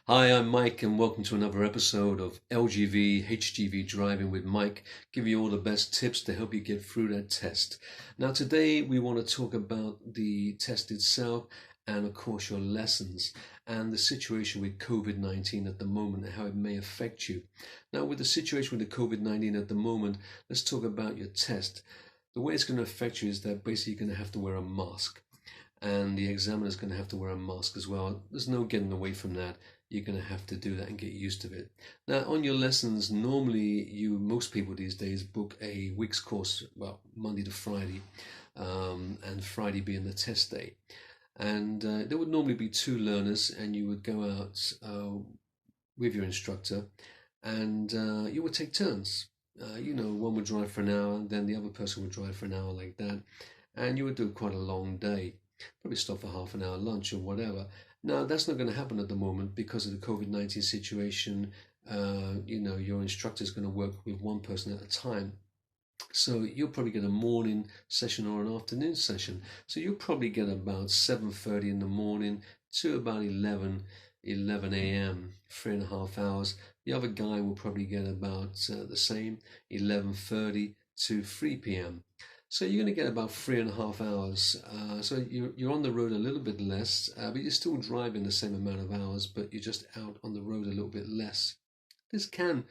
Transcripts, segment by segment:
Hi, I'm Mike, and welcome to another episode of LGV HGV Driving with Mike, giving you all the best tips to help you get through that test. Now, today we want to talk about the test itself and, of course, your lessons and the situation with COVID-19 at the moment and how it may affect you. Now, with the situation with the COVID-19 at the moment, let's talk about your test. The way it's going to affect you is that basically you're going to have to wear a mask, and the examiner is going to have to wear a mask as well. There's no getting away from that. You're going to have to do that and get used to it. Now, on your lessons, normally most people these days book a week's course, well, Monday to Friday, and Friday being the test day. And there would normally be two learners, and you would go out with your instructor, and you would take turns. One would drive for an hour, then the other person would drive for an hour, like that, and you would do quite a long day. Probably stop for half an hour lunch or whatever. Now, that's not going to happen at the moment because of the COVID-19 situation. Your instructor is going to work with one person at a time. So you'll probably get a morning session or an afternoon session. So you'll probably get about 7:30 in the morning to about 11 a.m., 3.5 hours. The other guy will probably get about the same, 11:30 to 3 p.m. So you're going to get about 3.5 hours. So you're on the road a little bit less, but you're still driving the same amount of hours, but you're just out on the road a little bit less. This can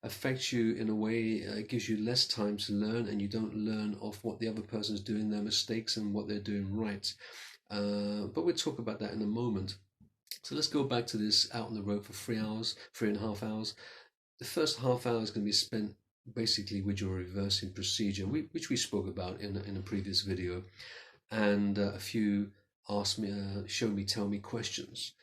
affect you in a way. It gives you less time to learn, and you don't learn off what the other person's doing, their mistakes, and what they're doing right. But we'll talk about that in a moment. So let's go back to this out on the road for 3 hours, 3.5 hours. The first half hour is going to be spent basically with your reversing procedure, which we spoke about in a previous video, and a few ask me, show me, tell me questions.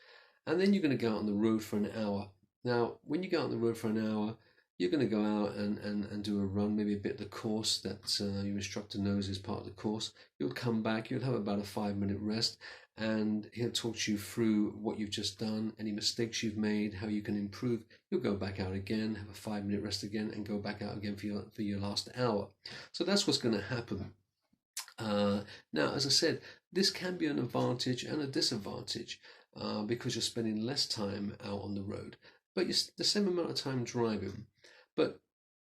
And then you're going to go out on the road for an hour. Now, when you go out on the road for an hour, you're going to go out and do a run, maybe a bit of the course that your instructor knows is part of the course. You'll come back, you'll have about a 5-minute rest, and he'll talk to you through what you've just done, any mistakes you've made, how you can improve. You'll go back out again, have a 5-minute rest again, and go back out again for your last hour. So that's what's going to happen. Now, as I said, this can be an advantage and a disadvantage because you're spending less time out on the road, but you're the same amount of time driving. But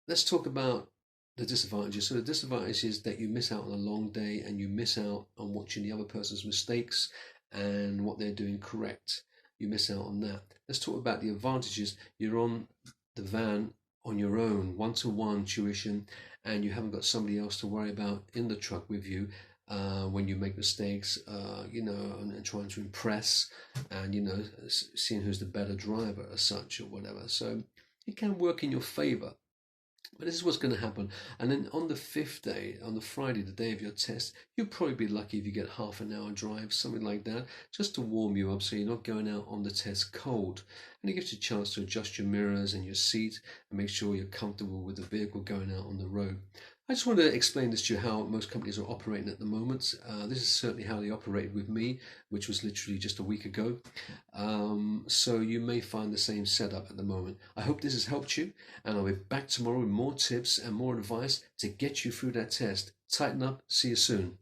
let's talk about the disadvantages. So the disadvantage is that you miss out on a long day and you miss out on watching the other person's mistakes and what they're doing correct. You miss out on that. Let's talk about the advantages. You're on the van on your own, one-to-one tuition, and you haven't got somebody else to worry about in the truck with you when you make mistakes, and trying to impress and, seeing who's the better driver as such or whatever. So it can work in your favor. But this is what's going to happen. And then on the fifth day, on the Friday, the day of your test, you'll probably be lucky if you get half an hour drive, something like that, just to warm you up so you're not going out on the test cold. And it gives you a chance to adjust your mirrors and your seat and make sure you're comfortable with the vehicle going out on the road. I just want to explain this to you how most companies are operating at the moment. This is certainly how they operated with me, which was literally just a week ago. So you may find the same setup at the moment. I hope this has helped you, and I'll be back tomorrow with more tips and more advice to get you through that test. Tighten up. See you soon.